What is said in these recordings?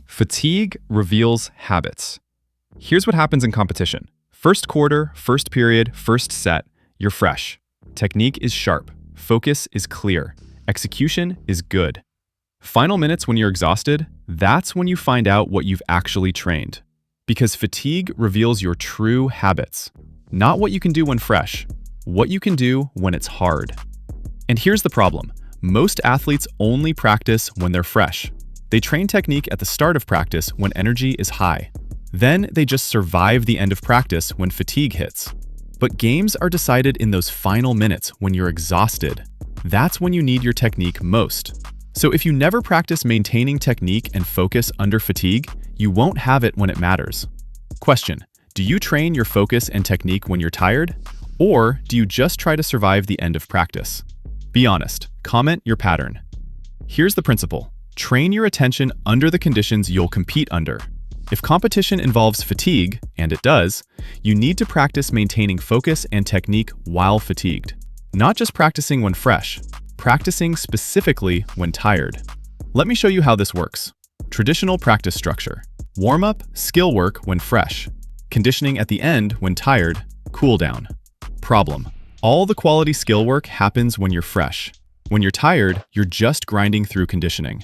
Fatigue reveals habits. Here's what happens in competition. First quarter, first period, first set, you're fresh. Technique is sharp. Focus is clear. Execution is good. Final minutes when you're exhausted, that's when you find out what you've actually trained. Because fatigue reveals your true habits. Not what you can do when fresh, what you can do when it's hard. And here's the problem. Most athletes only practice when they're fresh. They train technique at the start of practice when energy is high. Then they just survive the end of practice when fatigue hits. But games are decided in those final minutes when you're exhausted. That's when you need your technique most. So if you never practice maintaining technique and focus under fatigue, you won't have it when it matters. Question: do you train your focus and technique when you're tired? Or do you just try to survive the end of practice? Be honest. Comment your pattern. Here's the principle. Train your attention under the conditions you'll compete under. If competition involves fatigue, and it does, you need to practice maintaining focus and technique while fatigued. Not just practicing when fresh, practicing specifically when tired. Let me show you how this works. Traditional practice structure. Warm-up, skill work when fresh. Conditioning at the end when tired, cool down. Problem: all the quality skill work happens when you're fresh. When you're tired, you're just grinding through conditioning.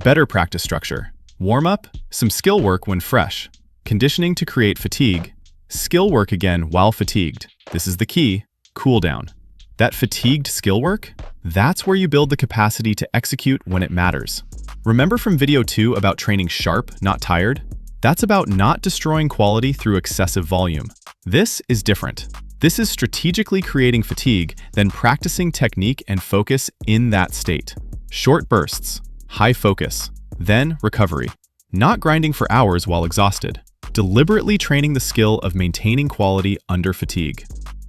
Better practice structure. Warm-up, some skill work when fresh. Conditioning to create fatigue. Skill work again while fatigued. This is the key. Cool down. That fatigued skill work? That's where you build the capacity to execute when it matters. Remember from video 2 about training sharp, not tired? That's about not destroying quality through excessive volume. This is different. This is strategically creating fatigue, then practicing technique and focus in that state. Short bursts, high focus, then recovery. Not grinding for hours while exhausted. Deliberately training the skill of maintaining quality under fatigue.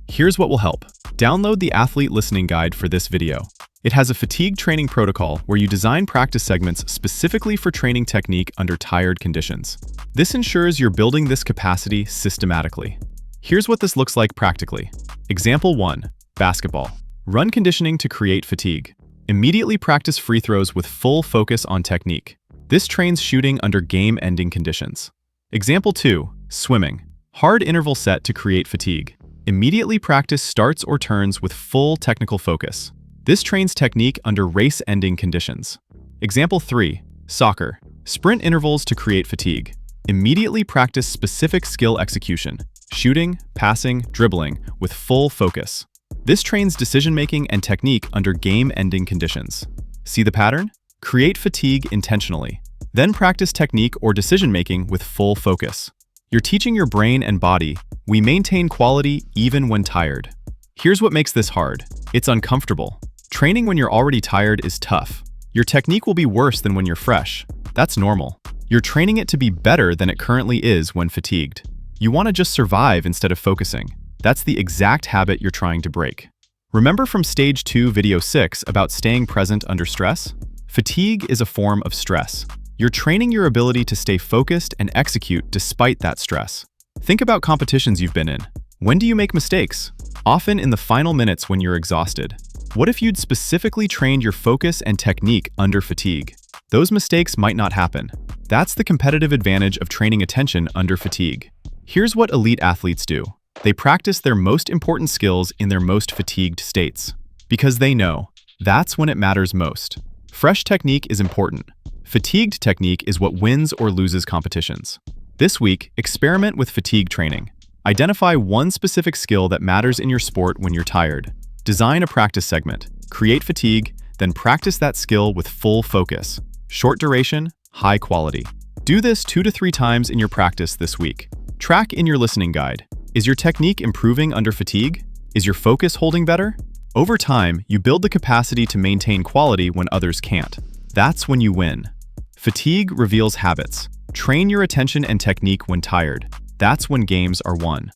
Here's what will help. Download the Athlete Listening Guide for this video. It has a fatigue training protocol where you design practice segments specifically for training technique under tired conditions. This ensures you're building this capacity systematically. Here's what this looks like practically. Example 1. Basketball. Run conditioning to create fatigue. Immediately practice free throws with full focus on technique. This trains shooting under game-ending conditions. Example 2. Swimming. Hard interval set to create fatigue. Immediately practice starts or turns with full technical focus. This trains technique under race-ending conditions. Example 3. Soccer. Sprint intervals to create fatigue. Immediately practice specific skill execution. Shooting, passing, dribbling with full focus. This trains decision-making and technique under game-ending conditions. See the pattern? Create fatigue intentionally. Then practice technique or decision-making with full focus. You're teaching your brain and body, we maintain quality even when tired. Here's what makes this hard. It's uncomfortable. Training when you're already tired is tough. Your technique will be worse than when you're fresh. That's normal. You're training it to be better than it currently is when fatigued. You want to just survive instead of focusing. That's the exact habit you're trying to break. Remember from Stage 2 Video 6 about staying present under stress? Fatigue is a form of stress. You're training your ability to stay focused and execute despite that stress. Think about competitions you've been in. When do you make mistakes? Often in the final minutes when you're exhausted. What if you'd specifically trained your focus and technique under fatigue? Those mistakes might not happen. That's the competitive advantage of training attention under fatigue. Here's what elite athletes do. They practice their most important skills in their most fatigued states. Because they know, that's when it matters most. Fresh technique is important. Fatigued technique is what wins or loses competitions. This week, experiment with fatigue training. Identify one specific skill that matters in your sport when you're tired. Design a practice segment. Create fatigue, then practice that skill with full focus. Short duration, high quality. Do this 2 to 3 times in your practice this week. Track in your listening guide. Is your technique improving under fatigue? Is your focus holding better? Over time, you build the capacity to maintain quality when others can't. That's when you win. Fatigue reveals habits. Train your attention and technique when tired. That's when games are won.